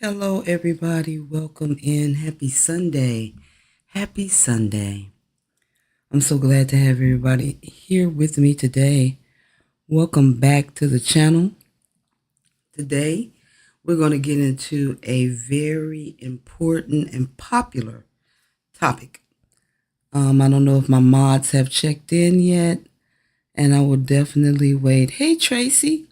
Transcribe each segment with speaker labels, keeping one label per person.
Speaker 1: Hello, everybody. Welcome in. Happy Sunday. Happy Sunday. I'm so glad to have everybody here with me today. Welcome back to the channel. Today, we're going to get into a very important and popular topic. I don't know if my mods have checked in yet, and I will definitely wait. Hey, Tracy.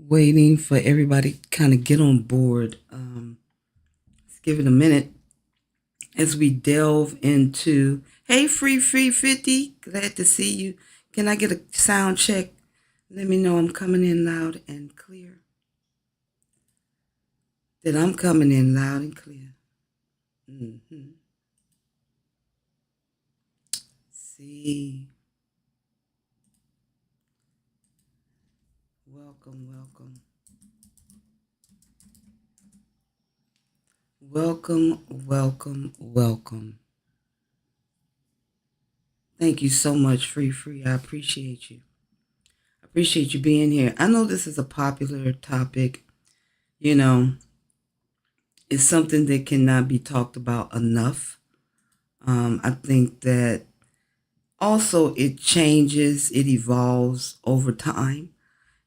Speaker 1: Waiting for everybody to kind of get on board. Let's give it a minute as we delve into, hey, free 50, glad to see you. Can I get a sound check? Let me know I'm coming in loud and clear. That I'm coming in loud and clear. See. Welcome. Welcome. Thank you so much, Free. I appreciate you. I appreciate you being here. I know this is a popular topic. You know, it's something that cannot be talked about enough. I think that also it changes, it evolves over time.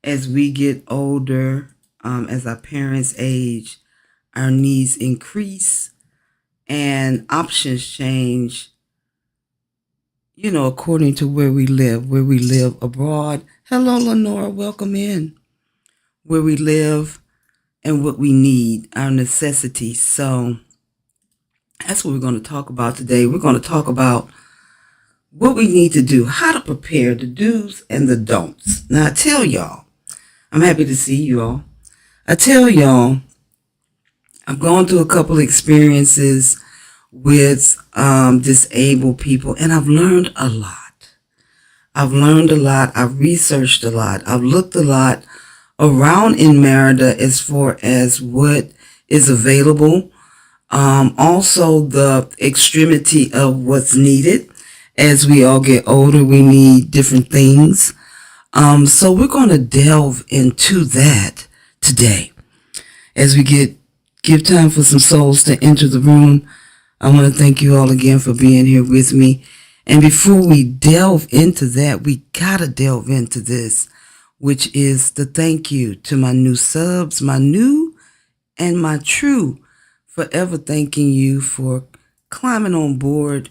Speaker 1: As we get older, as our parents age, our needs increase and options change, according to where we live abroad. Hello, Lenora, welcome in. Where we live and what we need, our necessities. So that's what we're going to talk about today. We're going to talk about what we need to do, how to prepare, the do's and the don'ts. Now, I tell y'all, I'm happy to see you all. I tell y'all, I've gone through a couple of experiences with disabled people, and I've learned a lot. I've researched a lot. I've looked a lot around in Merida as far as what is available. Also, the extremity of what's needed. As we all get older, we need different things. So we're going to delve into that today. As we give time for some souls to enter the room, I want to thank you all again for being here with me. And before we delve into that, we got to delve into this, which is the thank you to my new subs, my new and my true, forever thanking you for climbing on board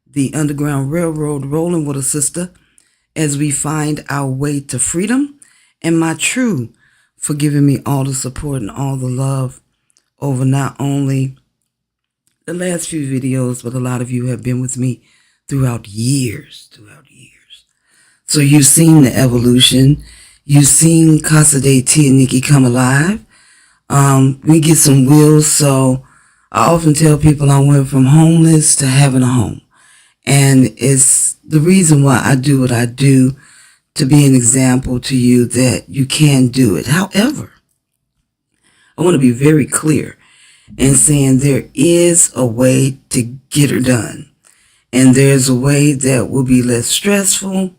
Speaker 1: the Underground Railroad, rolling with a sister as we find our way to freedom, and my true for giving me all the support and all the love over not only the last few videos, but a lot of you have been with me throughout years. So you've seen the evolution. You've seen Casa de T and Niki come alive. We get some wheels, so I often tell people I went from homeless to having a home. And it's the reason why I do what I do, to be an example to you that you can do it. However, I want to be very clear in saying there is a way to get her done. And there's a way that will be less stressful.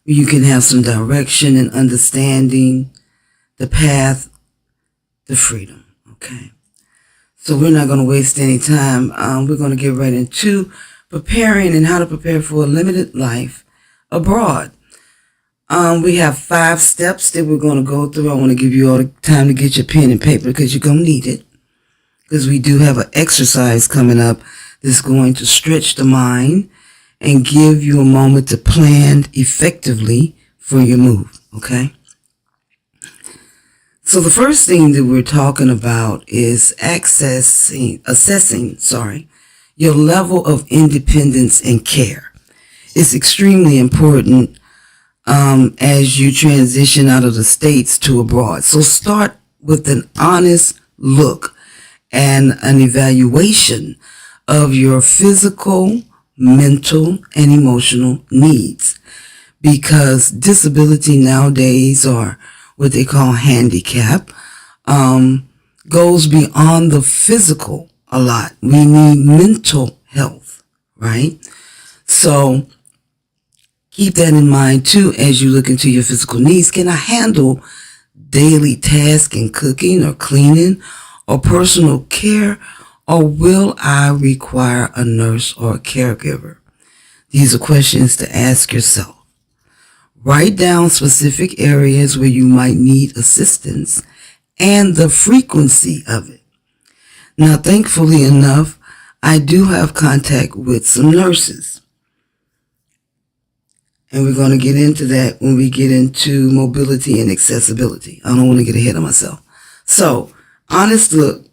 Speaker 1: You can have some direction and understanding the path to freedom. Okay. So we're not going to waste any time. We're going to get right into preparing and how to prepare for a limited life abroad. We have 5 steps that we're going to go through. I want to give you all the time to get your pen and paper because you're going to need it. Because we do have an exercise coming up that's going to stretch the mind and give you a moment to plan effectively for your move. Okay? So the first thing that we're talking about is assessing your level of independence and care. It's extremely important as you transition out of the States to abroad. So start with an honest look and an evaluation of your physical, mental, and emotional needs. Because disability nowadays, or what they call handicap, goes beyond the physical a lot. We need mental health, right? So keep that in mind too as you look into your physical needs. Can I handle daily task in cooking or cleaning or personal care, or will I require a nurse or a caregiver? These are questions to ask yourself. Write down specific areas where you might need assistance and the frequency of it. Now, thankfully enough, I do have contact with some nurses. And we're going to get into that when we get into mobility and accessibility. I don't want to get ahead of myself. So, honest look,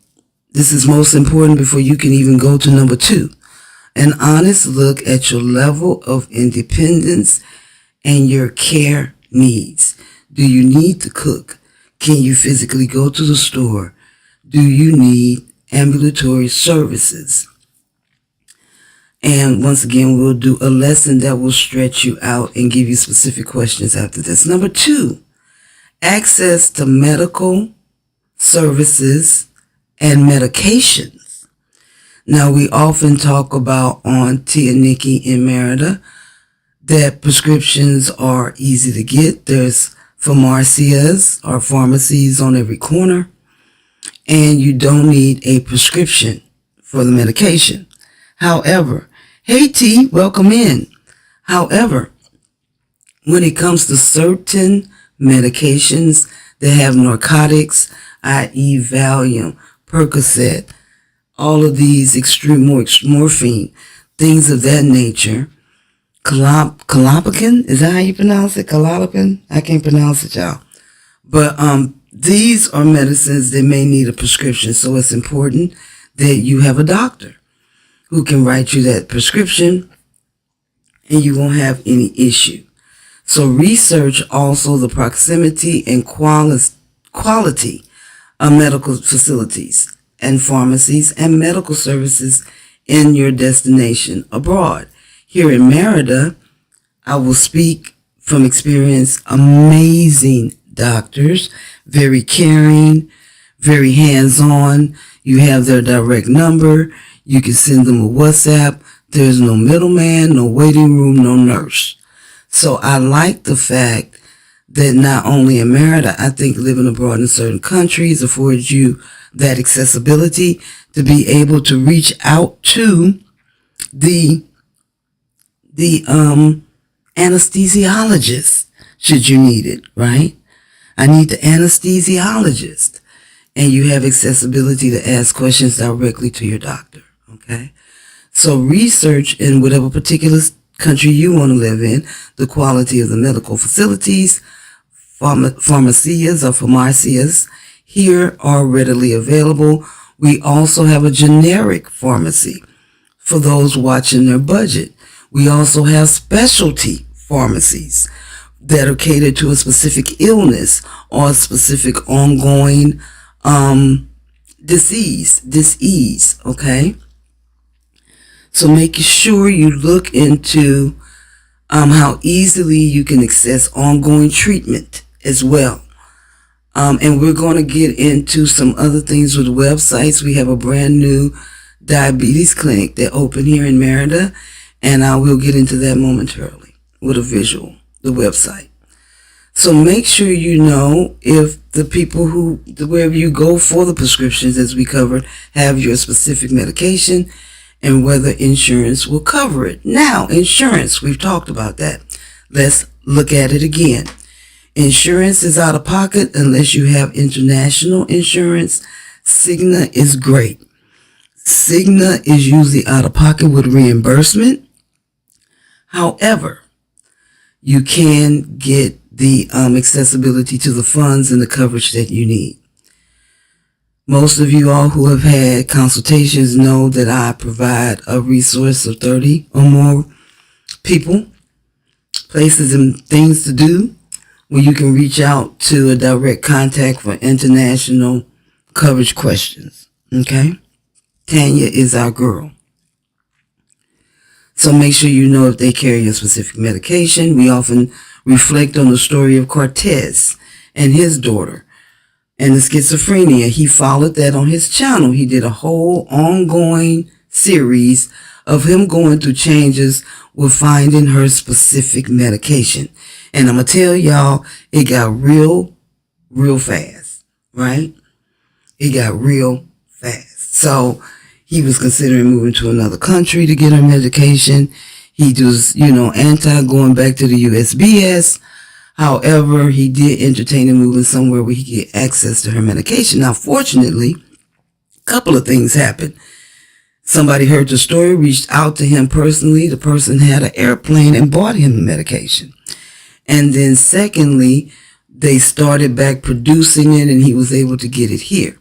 Speaker 1: this is most important before you can even go to number 2. An honest look at your level of independence and your care needs. Do you need to cook? Can you physically go to the store? Do you need ambulatory services? And once again, we'll do a lesson that will stretch you out and give you specific questions after this. Number 2, access to medical services and medications. Now, we often talk about on Tia Niki in Merida that prescriptions are easy to get. There's pharmacias or pharmacies on every corner, and you don't need a prescription for the medication. However, hey T, welcome in. However, when it comes to certain medications that have narcotics, i.e. Valium, Percocet, all of these extreme morphine, things of that nature, Klonopin, is that how you pronounce it? Klonopin? I can't pronounce it, y'all. But these are medicines that may need a prescription, so it's important that you have a doctor who can write you that prescription and you won't have any issue. So research also the proximity and quality of medical facilities and pharmacies and medical services in your destination abroad. Here in Merida, I will speak from experience, amazing doctors, very caring, very hands-on. You have their direct number. You can send them a WhatsApp. There's no middleman, no waiting room, no nurse. So I like the fact that not only in Merida, I think living abroad in certain countries affords you that accessibility to be able to reach out to the anesthesiologist should you need it, right? I need the anesthesiologist. And you have accessibility to ask questions directly to your doctor, okay? So research in whatever particular country you want to live in, the quality of the medical facilities, pharmacias or pharmacias here are readily available. We also have a generic pharmacy for those watching their budget. We also have specialty pharmacies that are catered to a specific illness or a specific ongoing disease, okay? So make sure you look into how easily you can access ongoing treatment as well. And we're going to get into some other things with websites. We have a brand new diabetes clinic that opened here in Merida, and I will get into that momentarily with a visual, the website. So make sure you know if the people wherever you go for the prescriptions, as we covered, have your specific medication and whether insurance will cover it. Now, insurance, we've talked about that. Let's look at it again. Insurance is out of pocket unless you have international insurance. Cigna is great. Cigna is usually out of pocket with reimbursement. However, you can get the accessibility to the funds and the coverage that you need. Most of you all who have had consultations know that I provide a resource of 30 or more people, places and things to do where you can reach out to a direct contact for international coverage questions. Okay? Tanya is our girl. So make sure you know if they carry a specific medication. We often reflect on the story of Cortez and his daughter and the schizophrenia. He followed that on his channel. He did a whole ongoing series of him going through changes with finding her specific medication. And I'm going to tell y'all, it got real real fast, right? It got real fast. So he was considering moving to another country to get her medication. He was, anti going back to the USBS. However, he did entertain and moving somewhere where he could get access to her medication. Now, fortunately, a couple of things happened. Somebody heard the story, reached out to him personally. The person had an airplane and bought him the medication. And then secondly, they started back producing it and he was able to get it here.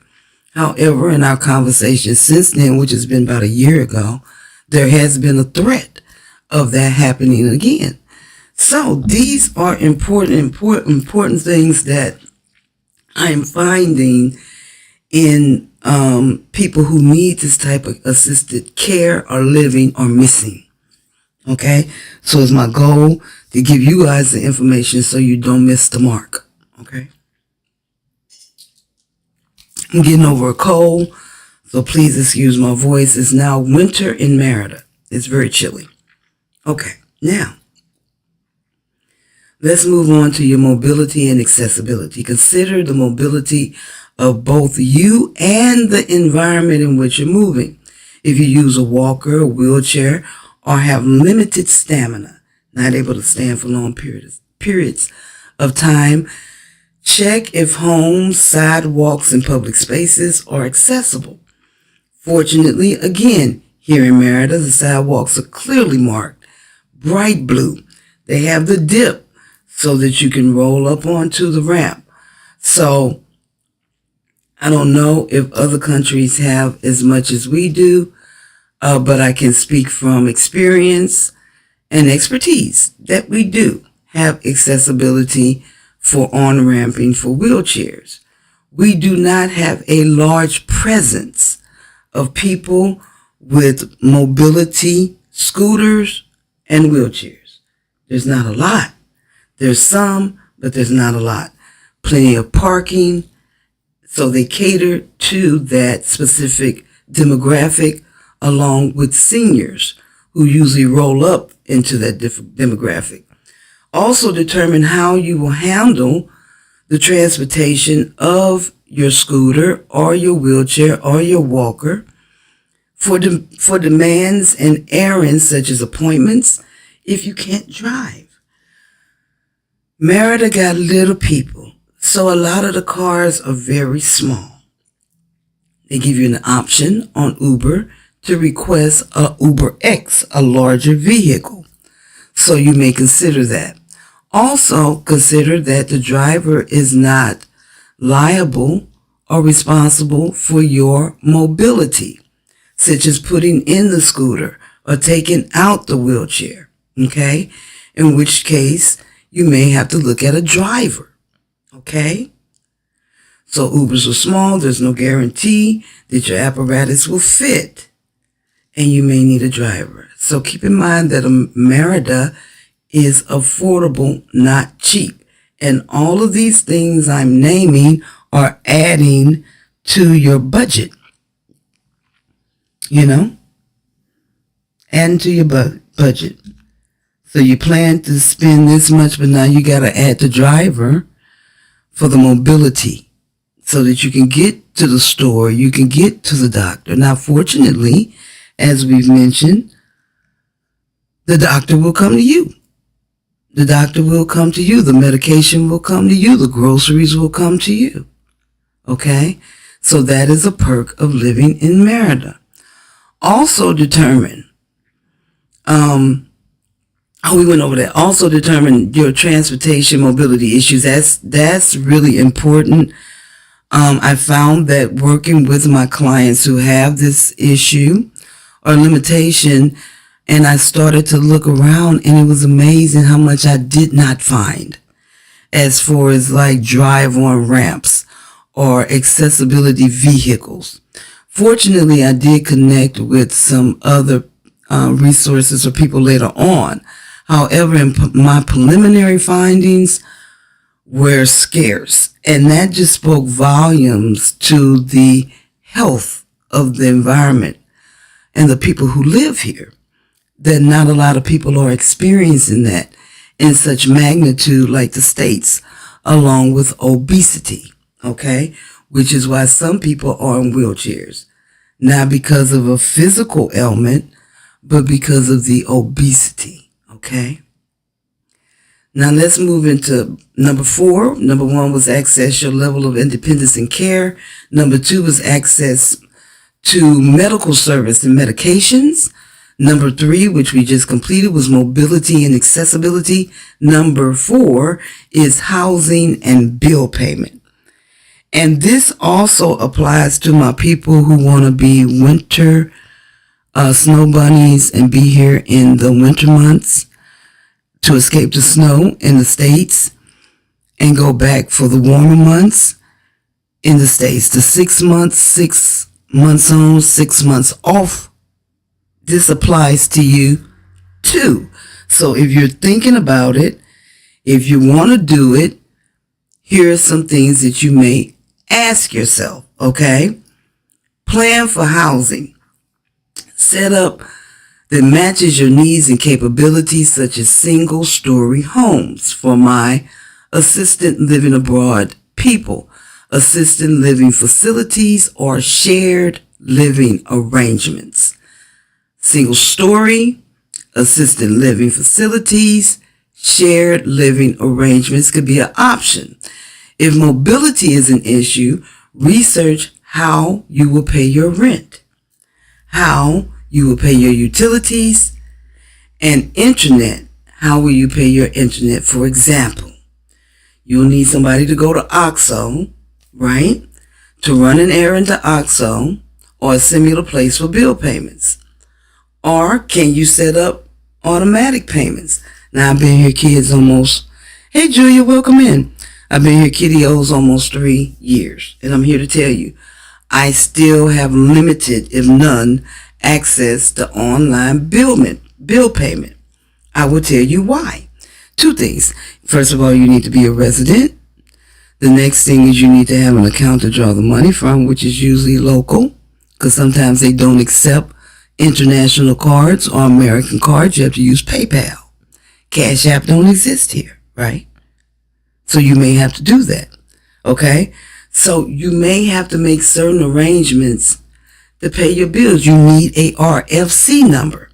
Speaker 1: However, in our conversation since then, which has been about a year ago, there has been a threat of that happening again. So these are important things that I'm finding in people who need this type of assisted care or living or missing. Okay? So it's my goal to give you guys the information so you don't miss the mark. Okay? I'm getting over a cold, so please excuse my voice. It's now winter in Merida. It's very chilly. Okay, now, let's move on to your mobility and accessibility. Consider the mobility of both you and the environment in which you're moving. If you use a walker, a wheelchair, or have limited stamina, not able to stand for long periods of time, check if homes, sidewalks, and public spaces are accessible. Fortunately, again, here in Merida, the sidewalks are clearly marked, bright blue. They have the dip so that you can roll up onto the ramp. So I don't know if other countries have as much as we do, but I can speak from experience and expertise that we do have accessibility for on-ramping for wheelchairs. We do not have a large presence of people with mobility scooters and wheelchairs. There's not a lot. There's some, but there's not a lot. Plenty of parking, so they cater to that specific demographic along with seniors who usually roll up into that demographic. Also determine how you will handle the transportation of your scooter or your wheelchair or your walker for demands and errands such as appointments if you can't drive. Merida got little people, so a lot of the cars are very small. They give you an option on Uber to request a Uber X, a larger vehicle. So you may consider that. Also consider that the driver is not liable or responsible for your mobility, such as putting in the scooter or taking out the wheelchair, okay? In which case, you may have to look at a driver, okay? So Ubers are small, there's no guarantee that your apparatus will fit, and you may need a driver. So keep in mind that Merida is affordable, not cheap. And all of these things I'm naming are adding to your budget, adding to your budget. So you plan to spend this much, but now you got to add the driver for the mobility so that you can get to the store, you can get to the doctor. Now, fortunately, as we've mentioned, the doctor will come to you. The doctor will come to you. The medication will come to you. The groceries will come to you. Okay? So that is a perk of living in Merida. Also determine, we went over that. Also determine your transportation mobility issues. That's really important. I found that working with my clients who have this issue or limitation, and I started to look around, and it was amazing how much I did not find as far as like drive-on ramps or accessibility vehicles. Fortunately, I did connect with some other resources or people later on. However, my preliminary findings were scarce, and that just spoke volumes to the health of the environment and the people who live here, that not a lot of people are experiencing that in such magnitude like the states. along with obesity, okay? Which is why some people are in wheelchairs. Not because of a physical ailment, but because of the obesity, okay? Now let's move into number 4. Number 1 was access your level of independence and care. Number 2 was access to medical service and medications. Number 3, which we just completed, was mobility and accessibility. Number 4 is housing and bill payment. And this also applies to my people who want to be winter snow bunnies and be here in the winter months to escape the snow in the States and go back for the warmer months in the States. The 6 months, 6 months on, 6 months off. This applies to you too. So if you're thinking about it, if you want to do it, here are some things that you may ask yourself, okay? Plan for housing. Set up that matches your needs and capabilities, such as single-story homes for my assisted living abroad people, assisted living facilities, or shared living arrangements. Single-story, assisted living facilities, shared living arrangements could be an option. If mobility is an issue, research how you will pay your rent, how you will pay your utilities, and internet. How will you pay your internet? For example, you'll need somebody to go to OXXO, right? To run an errand to OXXO or a similar place for bill payments. Or can you set up automatic payments? Now, I've been here, kids, almost, hey, Julia, welcome in. I've been here, kiddios, almost 3 years. And I'm here to tell you, I still have limited, if none, access to online bill payment. I will tell you why. 2 things. First of all, you need to be a resident. The next thing is you need to have an account to draw the money from, which is usually local, because sometimes they don't accept international cards or American cards. You have to use PayPal. Cash App don't exist here, right? So you may have to do that, okay? So you may have to make certain arrangements to pay your bills. You need a RFC number,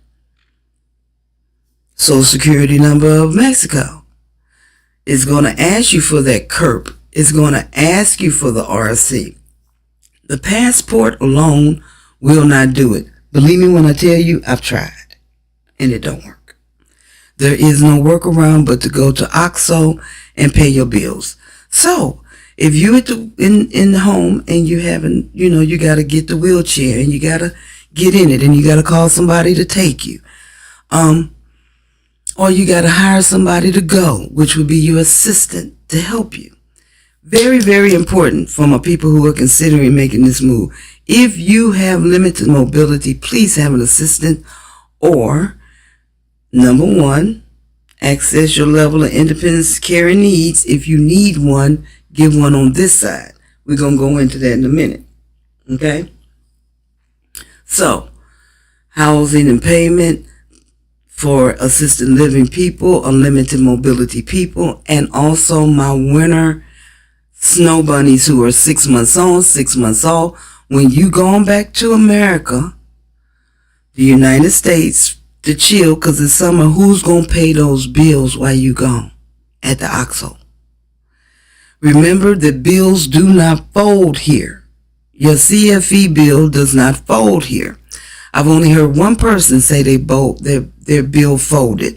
Speaker 1: Social Security number of Mexico. It's going to ask you for that CURP. It's going to ask you for the RFC. The passport alone will not do it. Believe me when I tell you, I've tried, and it don't work. There is no workaround but to go to OXXO and pay your bills. So if you in the home and you haven't, you got to get the wheelchair and you got to get in it and you got to call somebody to take you. Or you got to hire somebody to go, which would be your assistant to help you. Very, very important for my people who are considering making this move. If you have limited mobility, please have an assistant, or number 1, access your level of independence, care, and needs. If you need one, get one on this side. We're going to go into that in a minute. Okay? So, housing and payment for assisted living people, unlimited mobility people, and also my winter snow bunnies who are 6 months on, 6 months off. When you going back to America, the United States, to chill, because it's summer, who's going to pay those bills while you gone at the OXXO? Remember that bills do not fold here. Your CFE bill does not fold here. I've only heard one person say their bill folded.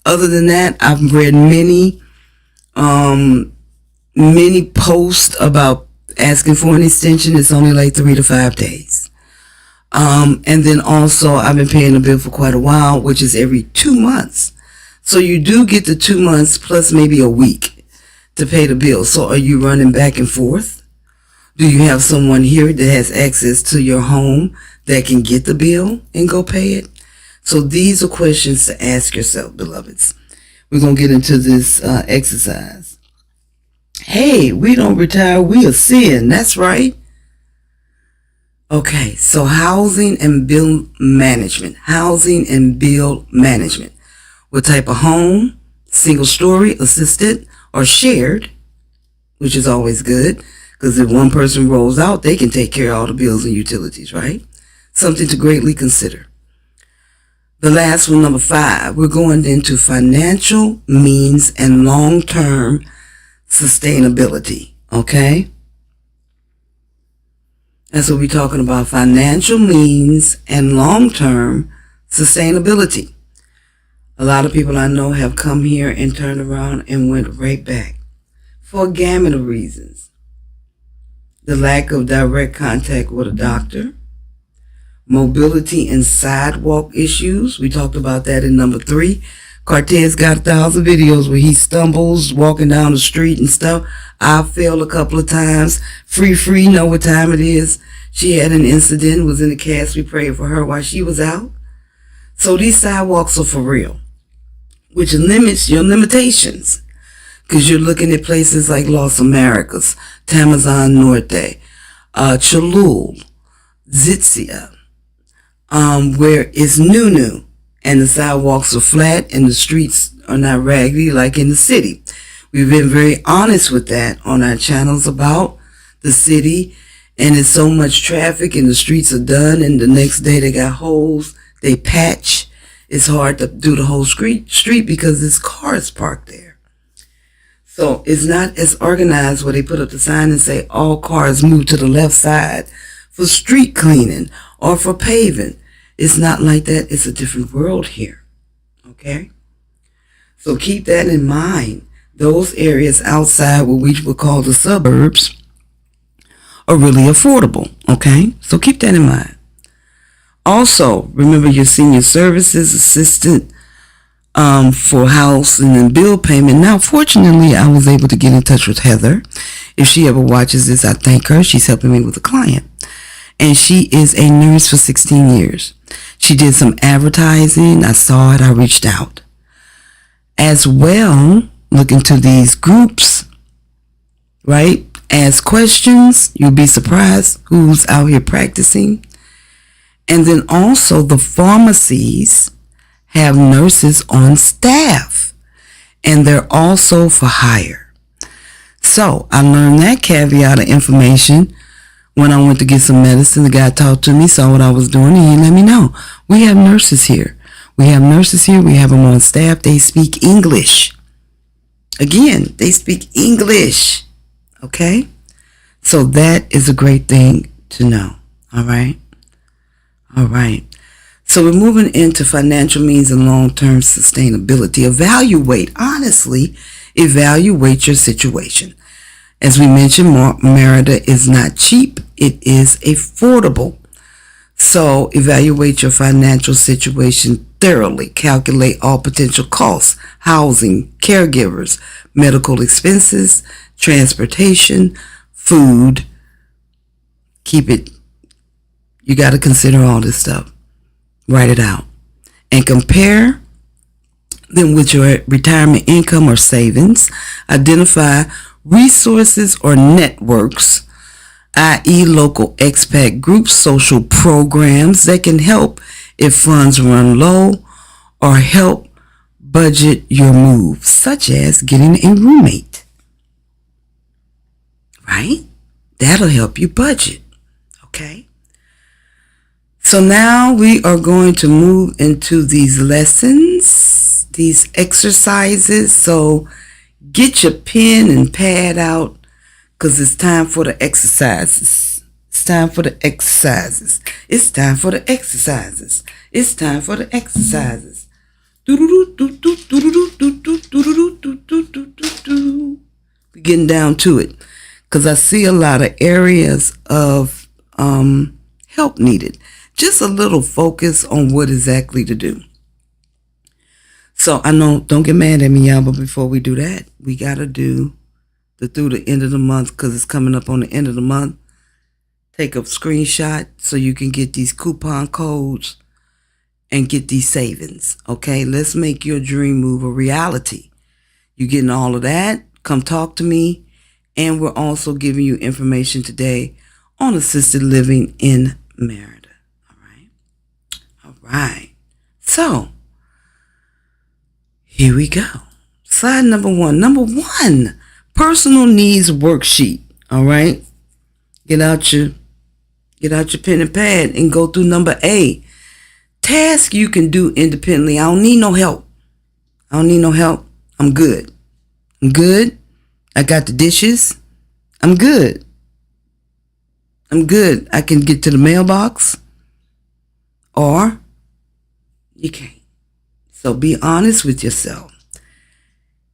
Speaker 1: Other than that, I've read many posts about asking for an extension. It's only like 3 to 5 days. And then also I've been paying a bill for quite a while, which is every 2 months. So you do get the 2 months plus maybe a week to pay the bill. So are you running back and forth? Do you have someone here that has access to your home that can get the bill and go pay it? So these are questions to ask yourself, beloveds. We're going to get into this exercise. Hey, we don't retire, we ascend. That's right. Okay, so housing and bill management. Housing and bill management. What type of home? Single story, assisted, or shared? which is always good, because if one person rolls out, they can take care of all the bills and utilities, right? Something to greatly consider. The last one, number 5, we're going into financial means and long-term sustainability, okay? That's what we're talking about, financial means and long-term sustainability. A lot of people I know have come here and turned around and went right back for a gamut of reasons. The lack of direct contact with a doctor, mobility and sidewalk issues. We talked about that in number 3. Cortez got 1,000 videos where he stumbles walking down the street and stuff. I fell a couple of times. Free, know what time it is. She had an incident, was in the cast. We prayed for her while she was out. So these sidewalks are for real, which limits your limitations, because you're looking at places like Los Americas, Tamazon Norte, Cholula, Zitzia, where it's new and the sidewalks are flat and the streets are not raggedy like in the city. We've been very honest with that on our channels about the city, and it's so much traffic and the streets are done and the next day they got holes, they patch. It's hard to do the whole street because there's cars parked there. So it's not as organized where they put up the sign and say all cars move to the left side for street cleaning or for paving. It's not like that. It's a different world here. Okay? So keep that in mind. Those areas outside what we would call the suburbs are really affordable. Okay? So keep that in mind. Also, remember your senior services assistant for house and then bill payment. Now, fortunately, I was able to get in touch with Heather. If she ever watches this, I thank her. She's helping me with a client. And she is a nurse for 16 years. She did some advertising. I saw it. I reached out. As well, look into these groups, right? Ask questions. You'll be surprised who's out here practicing. And then also the pharmacies have nurses on staff, and they're also for hire. So I learned that caveat of information when I went to get some medicine. The guy talked to me, saw what I was doing, and he let me know. We have nurses here. We have them on staff. They speak English. Again, they speak English. Okay? So that is a great thing to know. All right? All right. So we're moving into financial means and long-term sustainability. Honestly, evaluate your situation. As we mentioned, Merida is not cheap. It is affordable. So evaluate your financial situation thoroughly. Calculate all potential costs, housing, caregivers, medical expenses, transportation, food. You got to consider all this stuff. Write it out. And compare them with your retirement income or savings. Identify resources or networks, i.e. local expat groups, social programs that can help if funds run low or help budget your move, such as getting a roommate. Right? That'll help you budget. Okay? So now we are going to move into these lessons, these exercises. So get your pen and pad out, because it's time for the exercises. It's time for the exercises. It's time for the exercises. It's time for the exercises. We're getting down to it, because I see a lot of areas of help needed. Just a little focus on what exactly to do. So I know, don't get mad at me, y'all, but before we do that, we got to do through the end of the month, because it's coming up on the end of the month. Take a screenshot so you can get these coupon codes and get these savings. Okay, let's make your dream move a reality. You getting all of that? Come talk to me. And we're also giving you information today on assisted living in Merida. All right. So here we go. Slide number one. Number one, Personal needs worksheet. All right. Get out your pen and pad and go through number A. Task you can do independently. I don't need no help. I'm good. I got the dishes. I'm good. I can get to the mailbox. Or you can't. So be honest with yourself.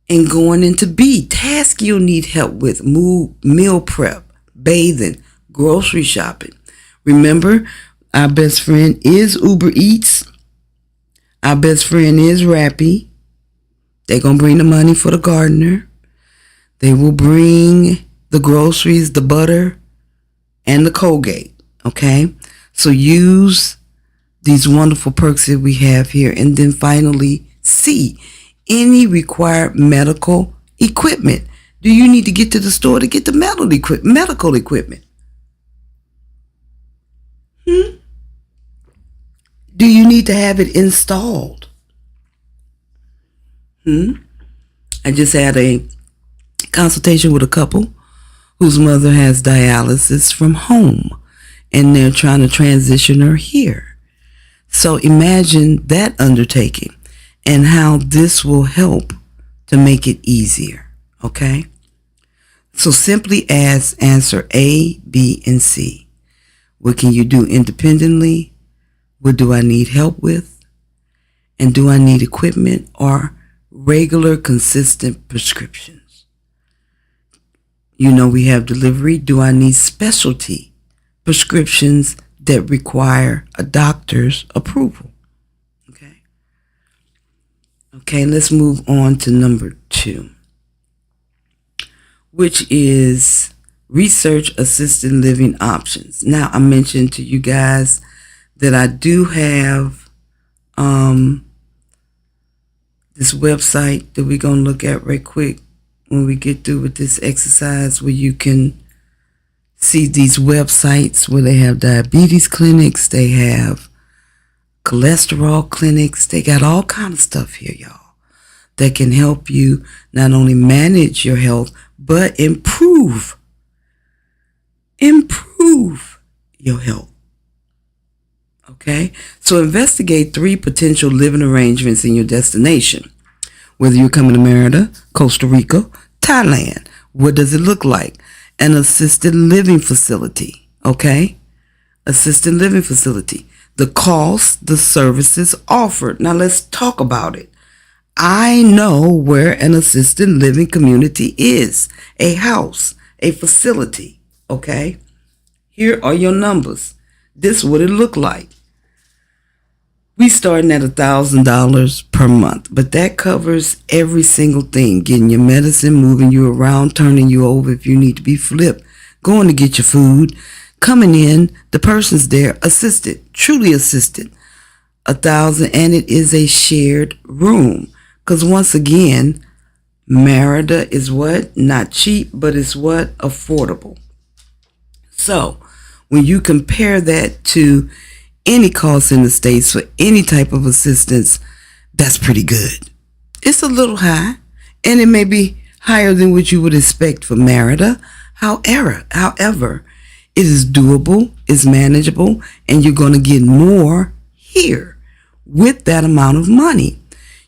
Speaker 1: And going into B, task you'll need help with: meal prep, bathing, grocery shopping. Remember, our best friend is Uber Eats. Our best friend is Rappi. They're going to bring the money for the gardener. They will bring the groceries, the butter, and the Colgate. Okay? So use these wonderful perks that we have here. And then finally, C, any required medical equipment. Do you need to get to the store to get the medical equipment? Do you need to have it installed? I just had a consultation with a couple whose mother has dialysis from home, and they're trying to transition her here. So imagine that undertaking and how this will help to make it easier. Okay? So simply answer A, B, and C. What can you do independently? What do I need help with? And do I need equipment or regular, consistent prescriptions? You know, we have delivery. Do I need specialty prescriptions that require a doctor's approval? Okay, let's move on to number 2, which is research assisted living options. Now, I mentioned to you guys that I do have this website that we're going to look at right quick when we get through with this exercise, where you can see these websites where they have diabetes clinics, they have cholesterol clinics, they got all kind of stuff here, y'all, that can help you not only manage your health, but improve your health. Okay? So investigate 3 potential living arrangements in your destination. Whether you're coming to Merida, Costa Rica, Thailand, what does it look like? An assisted living facility. Okay? Assisted living facility. The cost, the services offered. Now let's talk about it. I know where an assisted living community is. A house, a facility. Okay? Here are your numbers. This is what it looked like. We starting at $1,000 per month, but that covers every single thing: getting your medicine, moving you around, turning you over if you need to be flipped, going to get your food, coming in, the person's there, assisted, truly assisted. $1,000, and it is a shared room. Because once again, Merida is what? Not cheap, but it's what? Affordable. So when you compare that to any cost in the States for any type of assistance, that's pretty good. It's a little high, and it may be higher than what you would expect for Merida. However, it is doable, it's manageable, and you're going to get more here with that amount of money.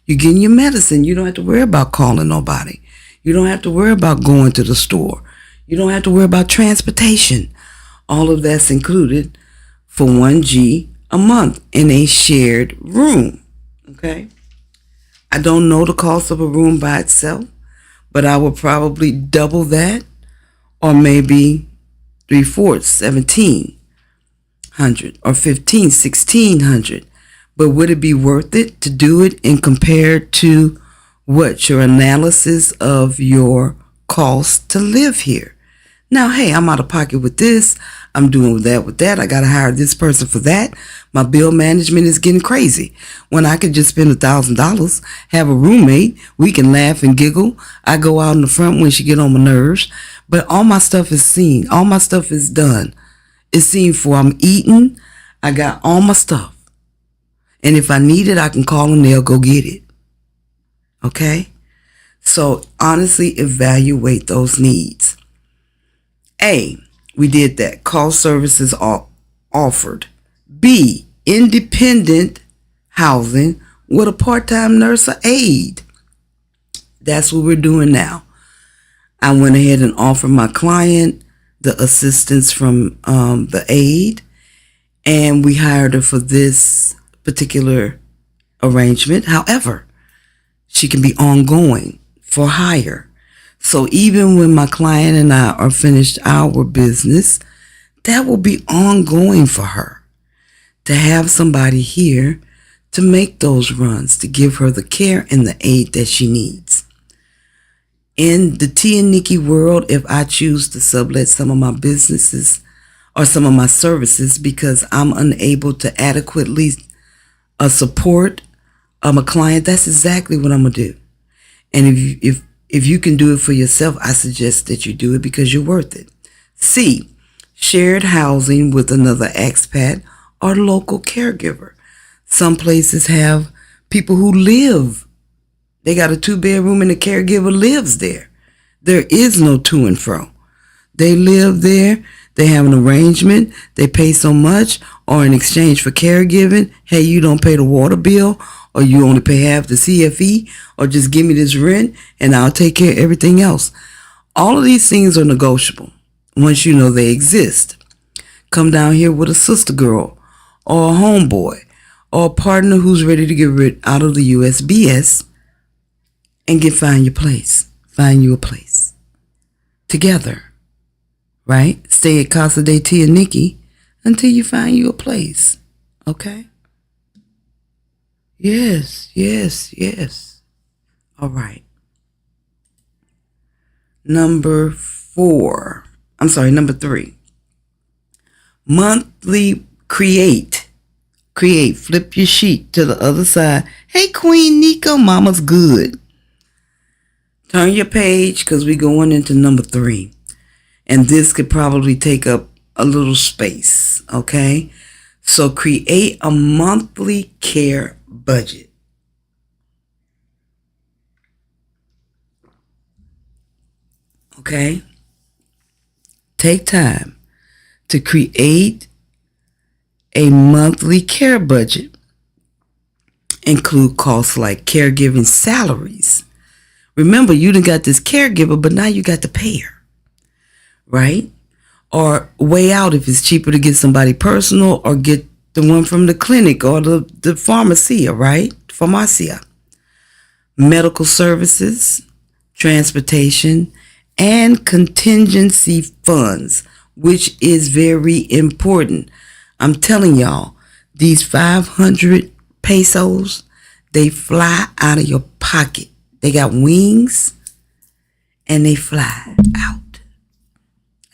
Speaker 1: You're getting your medicine. You don't have to worry about calling nobody. You don't have to worry about going to the store. You don't have to worry about transportation. All of that's included for $1,000 a month in a shared room. Okay? I don't know the cost of a room by itself, but I would probably double that, or maybe 3/4, 1,700, or 15, 1,600. But would it be worth it to do it and compared to what your analysis of your cost to live here? Now, hey, I'm out of pocket with this. I'm doing with that. I got to hire this person for that. My bill management is getting crazy. When I could just spend $1,000, have a roommate, we can laugh and giggle. I go out in the front when she get on my nerves. But all my stuff is seen. All my stuff is done. It's seen for. I'm eating. I got all my stuff. And if I need it, I can call them. They'll go get it. Okay? So honestly evaluate those needs. A, we did that. Call services are offered. B, independent housing with a part-time nurse or aide. That's what we're doing now. I went ahead and offered my client the assistance from the aide, and we hired her for this particular arrangement. However, she can be ongoing for hire. So even when my client and I are finished our business, that will be ongoing for her to have somebody here to make those runs, to give her the care and the aid that she needs. In the T and Niki world, if I choose to sublet some of my businesses or some of my services because I'm unable to adequately support a client, that's exactly what I'm gonna do. And if you can do it for yourself, I suggest that you do it because you're worth it. C, shared housing with another expat or local caregiver. Some places have people who live. They got a 2-bedroom and the caregiver lives there. There is no to and fro. They live there. They have an arrangement. They pay so much, or in exchange for caregiving, hey, you don't pay the water bill, or you only pay half the CFE, or just give me this rent and I'll take care of everything else. All of these things are negotiable once you know they exist. Come down here with a sister girl or a homeboy or a partner who's ready to get rid out of the USBS and find your place. Find you a place. Together. Right? Stay at Casa de T and Niki until you find you a place. Okay? Yes. All right. Number 3. Monthly create. Flip your sheet to the other side. Hey, Queen Nico, mama's good. Turn your page because we're going into number 3. And this could probably take up a little space, okay? So create a monthly care budget. Okay? Take time to create a monthly care budget. Include costs like caregiving salaries. Remember, you done got this caregiver, but now you got to pay her. Right? Or weigh out if it's cheaper to get somebody personal or get the one from the clinic or the pharmacia, right? Pharmacia. Medical services, transportation, and contingency funds, which is very important. I'm telling y'all, these 500 pesos, they fly out of your pocket. They got wings and they fly out.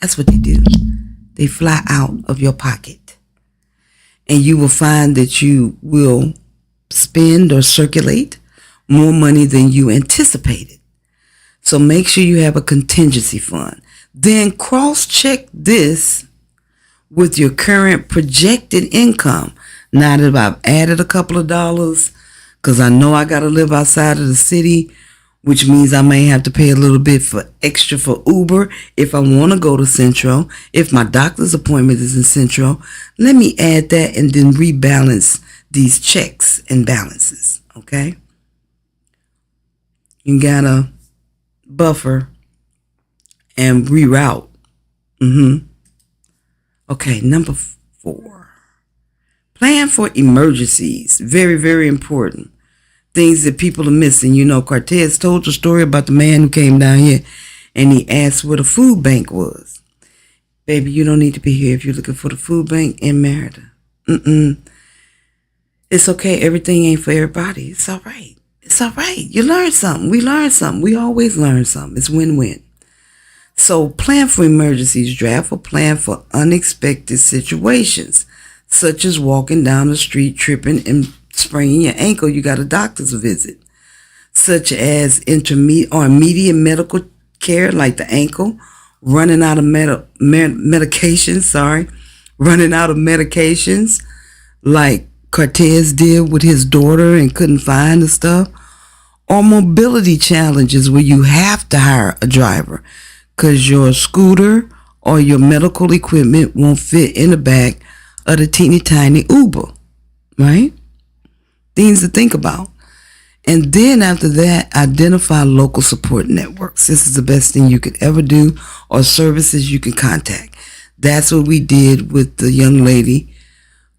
Speaker 1: That's what they do. They fly out of your pocket. And you will find that you will spend or circulate more money than you anticipated. So make sure you have a contingency fund. Then cross-check this with your current projected income. Now that I've added a couple of dollars, because I know I got to live outside of the city, which means I may have to pay a little bit extra for Uber if I want to go to Central. If my doctor's appointment is in Central, let me add that and then rebalance these checks and balances, okay? You got to buffer and reroute. Okay, number 4. Plan for emergencies. Very, very important. Things that people are missing. You know, Cortez told the story about the man who came down here and he asked where the food bank was. Baby, you don't need to be here if you're looking for the food bank in Merida. It's okay. Everything ain't for everybody. It's all right. It's all right. You learn something. We learn something. We always learn something. It's win-win. So plan for emergencies. Draft a plan for unexpected situations, such as walking down the street, tripping, and spraining your ankle. You got a doctor's visit. Such as intermediate or immediate medical care, like the ankle, running out of medications, like Cortez did with his daughter and couldn't find the stuff, or mobility challenges where you have to hire a driver because your scooter or your medical equipment won't fit in the back of the teeny tiny Uber, right? Things to think about. And then after that, identify local support networks. This is the best thing you could ever do, or services you can contact. That's what we did with the young lady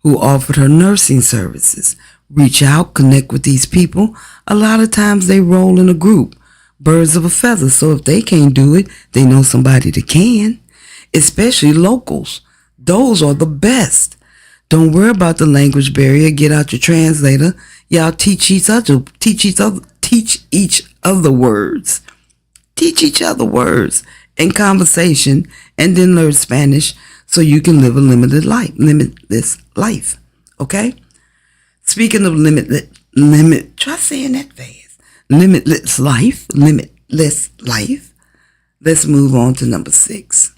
Speaker 1: who offered her nursing services. Reach out, connect with these people. A lot of times they roll in a group, birds of a feather. So if they can't do it, they know somebody that can, especially locals. Those are the best. Don't worry about the language barrier. Get out your translator. Y'all teach each other words. Teach each other words in conversation, and then learn Spanish so you can live a limitless life. Okay? Speaking of try saying that fast. Limitless life. Let's move on to number 6,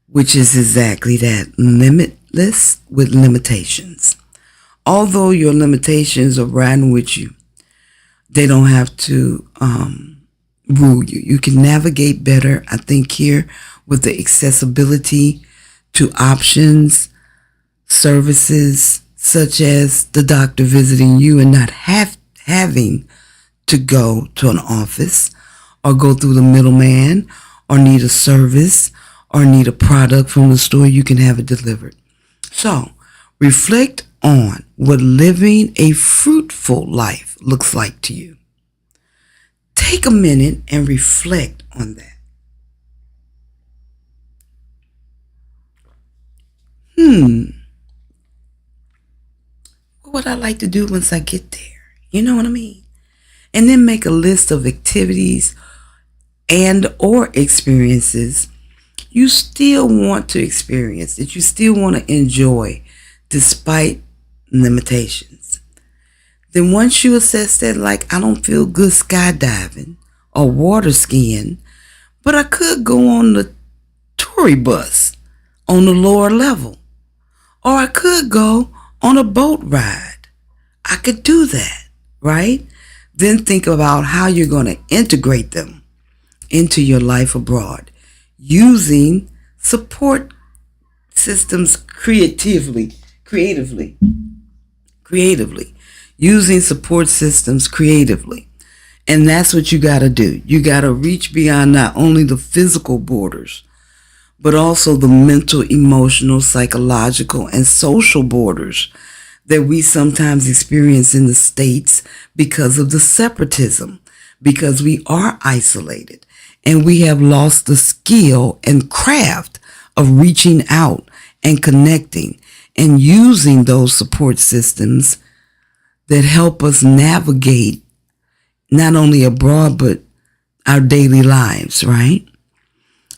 Speaker 1: which is exactly that, limitless with limitations. Although your limitations are riding with you, they don't have to rule you. You can navigate better, I think, here with the accessibility to options, services, such as the doctor visiting you and not having to go to an office or go through the middleman or need a service or need a product from the store. You can have it delivered. So reflect on what living a fruitful life looks like to you. Take a minute and reflect on that. What would I like to do once I get there? You know what I mean? And then make a list of activities and or experiences you still want to experience, that you still want to enjoy despite limitations. Then once you assess that, like, I don't feel good skydiving or water skiing, but I could go on the tour bus on the lower level, or I could go on a boat ride. I could do that, right? Then think about how you're going to integrate them into your life abroad using support systems creatively, using support systems creatively. And that's what you got to do. You got to reach beyond not only the physical borders, but also the mental, emotional, psychological, and social borders that we sometimes experience in the States because of the separatism, because we are isolated and we have lost the skill and craft of reaching out and connecting and using those support systems that help us navigate not only abroad, but our daily lives, right?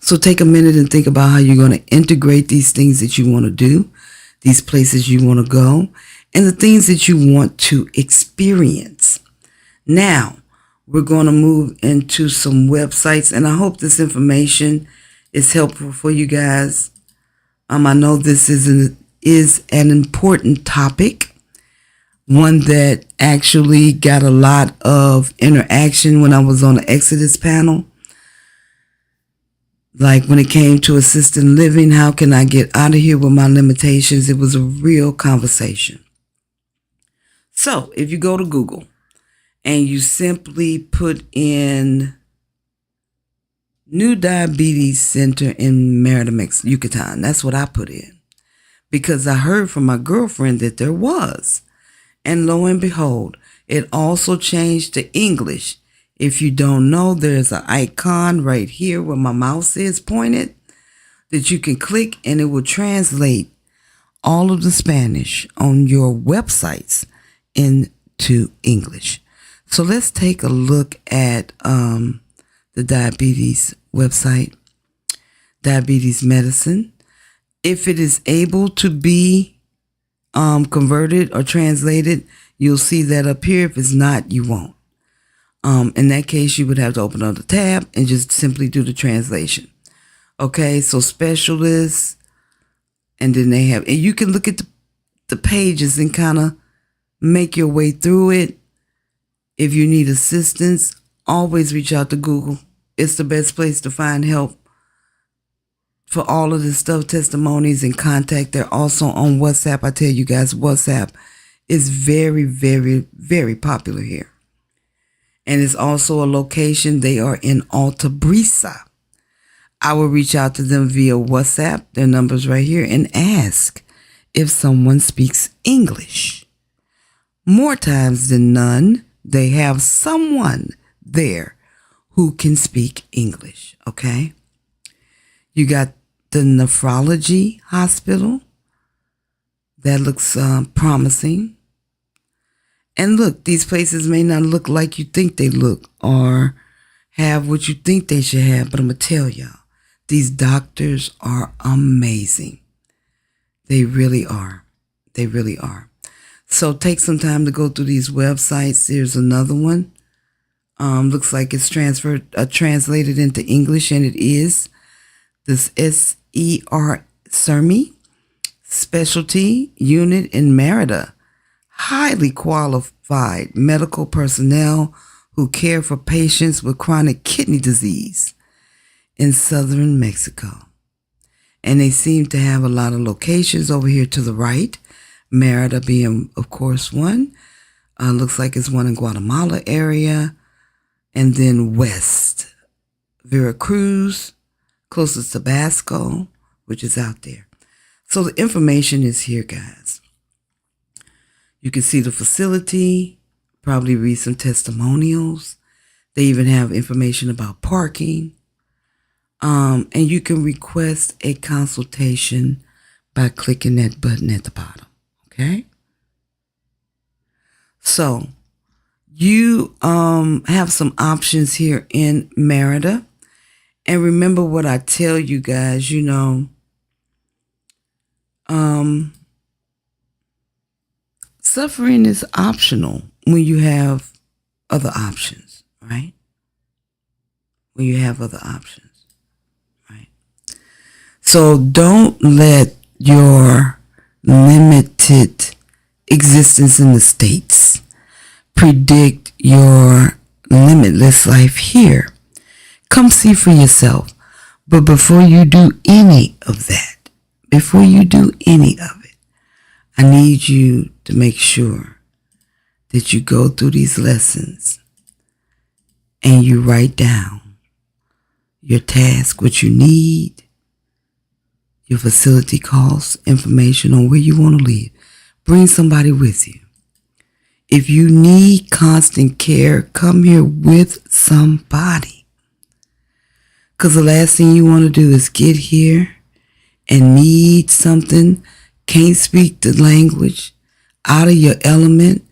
Speaker 1: So take a minute and think about how you're going to integrate these things that you want to do, these places you want to go, and the things that you want to experience. Now, we're going to move into some websites, and I hope this information is helpful for you guys. I know this is an important topic, one that actually got a lot of interaction when I was on the Exodus panel. Like when it came to assisted living, how can I get out of here with my limitations? It was a real conversation. So if you go to Google and you simply put in New Diabetes Center in Merida, Yucatan, that's what I put in, because I heard from my girlfriend that there was. And lo and behold, it also changed to English. If you don't know, there's an icon right here where my mouse is pointed that you can click, and it will translate all of the Spanish on your websites into English. So let's take a look at the diabetes website, diabetes medicine. If it is able to be converted or translated, you'll see that up here. If it's not, you won't. In that case, you would have to open up the tab and just simply do the translation. Okay, so specialists, and then they have, and you can look at the pages and kind of make your way through it If you need assistance, always reach out to Google. It's the best place to find help for all of this stuff, testimonies and contact. They're also on WhatsApp. I tell you guys, WhatsApp is very, very, very popular here. And it's also a location. They are in Alta Brisa. I will reach out to them via WhatsApp, their numbers right here, and ask if someone speaks English. More times than none, they have someone there who can speak English, okay? You got the nephrology hospital. That looks promising. And look, these places may not look like you think they look or have what you think they should have, but I'm going to tell y'all, these doctors are amazing. They really are. They really are. So take some time to go through these websites. There's another one. Looks like it's translated into English, and it is. This SERMI Specialty Unit in Merida. Highly qualified medical personnel who care for patients with chronic kidney disease in southern Mexico. And they seem to have a lot of locations over here to the right, Merida being, of course, one. Looks like it's one in Guatemala area. And then west, Veracruz, closest to Tabasco, which is out there. So the information is here, guys. You can see the facility, probably read some testimonials. They even have information about parking. And you can request a consultation by clicking that button at the bottom. Okay? So you have some options here in Merida. And remember what I tell you guys, suffering is optional when you have other options, right? When you have other options, right? So don't let your limited existence in the States predict your limitless life here. Come see for yourself. But before you do any of that, I need you to make sure that you go through these lessons and you write down your task, what you need, your facility costs, information on where you want to live. Bring somebody with you. If you need constant care, come here with somebody. Because the last thing you want to do is get here and need something, can't speak the language, out of your element,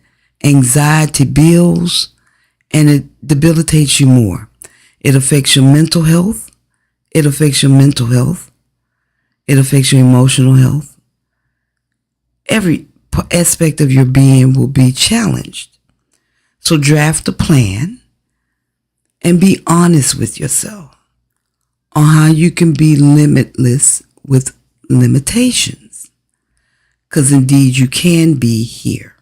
Speaker 1: anxiety builds, and it debilitates you more. It affects your mental health. It affects your mental health. It affects your emotional health. Every aspect of your being will be challenged. So draft a plan and be honest with yourself on how you can be limitless with limitations. Because indeed you can be here.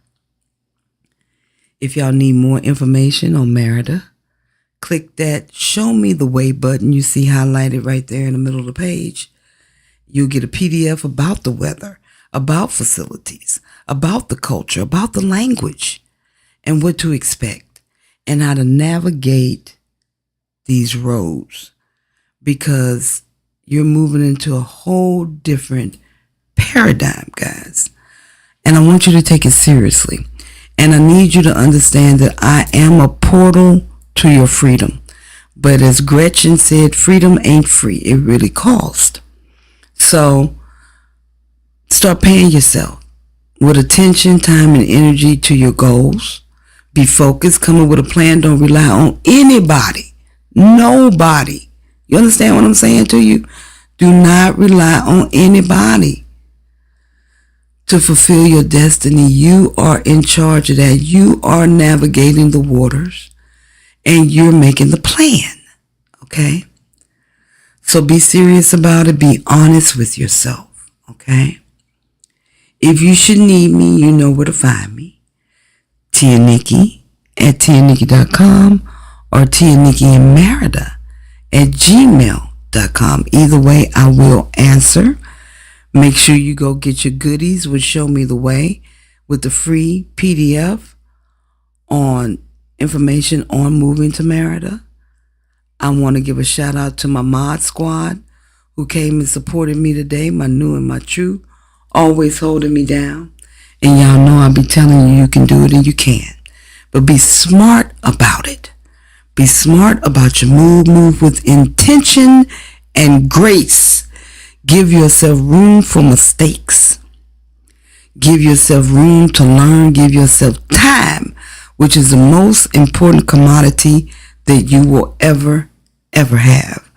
Speaker 1: If y'all need more information on Merida, click that Show Me the Way button you see highlighted right there in the middle of the page. You'll get a PDF about the weather, about facilities, about the culture, about the language, and what to expect, and how to navigate these roads, because you're moving into a whole different paradigm, guys. And I want you to take it seriously. And I need you to understand that I am a portal to your freedom. But as Gretchen said, freedom ain't free. It really costs. So start paying yourself with attention, time, and energy to your goals. Be focused, come up with a plan. Don't rely on anybody. Nobody. You understand what I'm saying to you? Do not rely on anybody to fulfill your destiny. You are in charge of that. You are navigating the waters and you're making the plan. Okay? So be serious about it. Be honest with yourself. Okay? If you should need me, you know where to find me. Tia Niki, at tianiki.com or tianikiandmerida@gmail.com. Either way, I will answer. Make sure you go get your goodies, which show me the way, with the free PDF on information on moving to Merida. I want to give a shout out to my mod squad who came and supported me today, my new and my true, always holding me down. And y'all know I'll be telling you can do it and you can. But be smart about it. Be smart about your move. Move with intention and grace. Give yourself room for mistakes. Give yourself room to learn. Give yourself time, which is the most important commodity that you will ever have.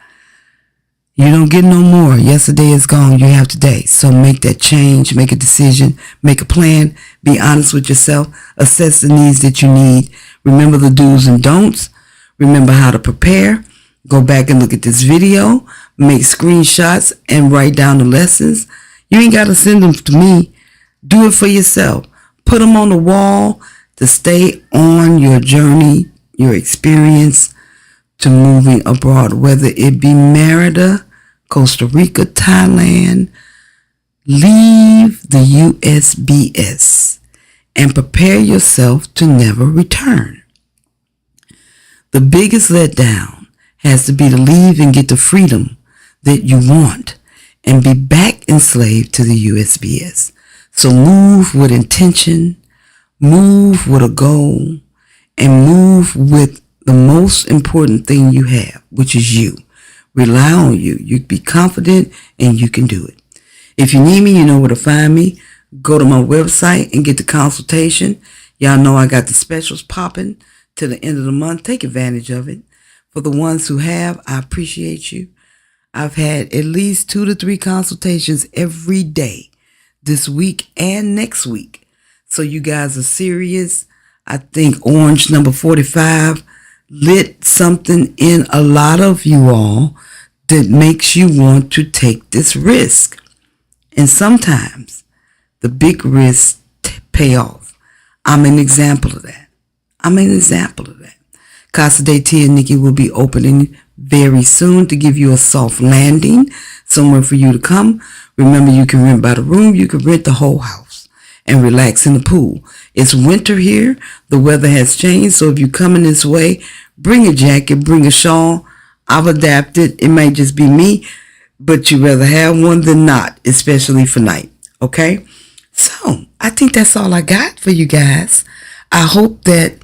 Speaker 1: You don't get no more. Yesterday is gone. You have today. So make that change. Make a decision. Make a plan. Be honest with yourself. Assess the needs that you need. Remember the do's and don'ts. Remember how to prepare. Go back and look at this video. Make screenshots and write down the lessons. You ain't got to send them to me. Do it for yourself. Put them on the wall to stay on your journey, your experience to moving abroad, whether it be Merida, Costa Rica, Thailand. Leave the USBS and prepare yourself to never return. The biggest letdown has to be to leave and get the freedom that you want and be back enslaved to the USBS. So move with intention, move with a goal, and move with the most important thing you have, which is you. Rely on you. You be confident and you can do it. If you need me, you know where to find me. Go to my website and get the consultation. Y'all know I got the specials popping to the end of the month. Take advantage of it. For the ones who have, I appreciate you. I've had at least 2 to 3 consultations every day this week and next week. So you guys are serious. I think orange number 45 lit something in a lot of you all that makes you want to take this risk. And sometimes the big risks pay off. I'm an example of that. Casa de Tia Niki will be opening very soon to give you a soft landing, somewhere for you to come. Remember, you can rent by the room, you can rent the whole house and relax in the pool. It's winter here. The weather has changed. So if you're coming this way, bring a jacket, bring a shawl. I've adapted. It might just be me, but you'd rather have one than not, especially for night. Okay? So I think that's all I got for you guys. I hope that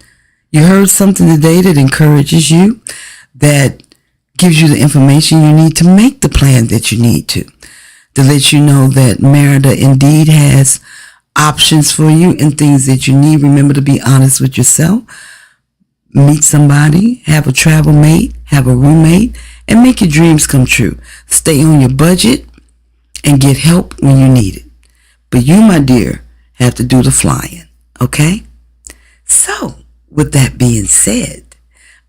Speaker 1: you heard something today that encourages you, that gives you the information you need to make the plan that you need to let you know that Merida indeed has options for you and things that you need. Remember to be honest with yourself. Meet somebody, have a travel mate, have a roommate, and make your dreams come true. Stay on your budget and get help when you need it. But you, my dear, have to do the flying, okay? So, with that being said,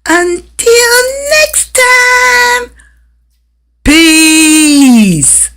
Speaker 1: until next time, peace.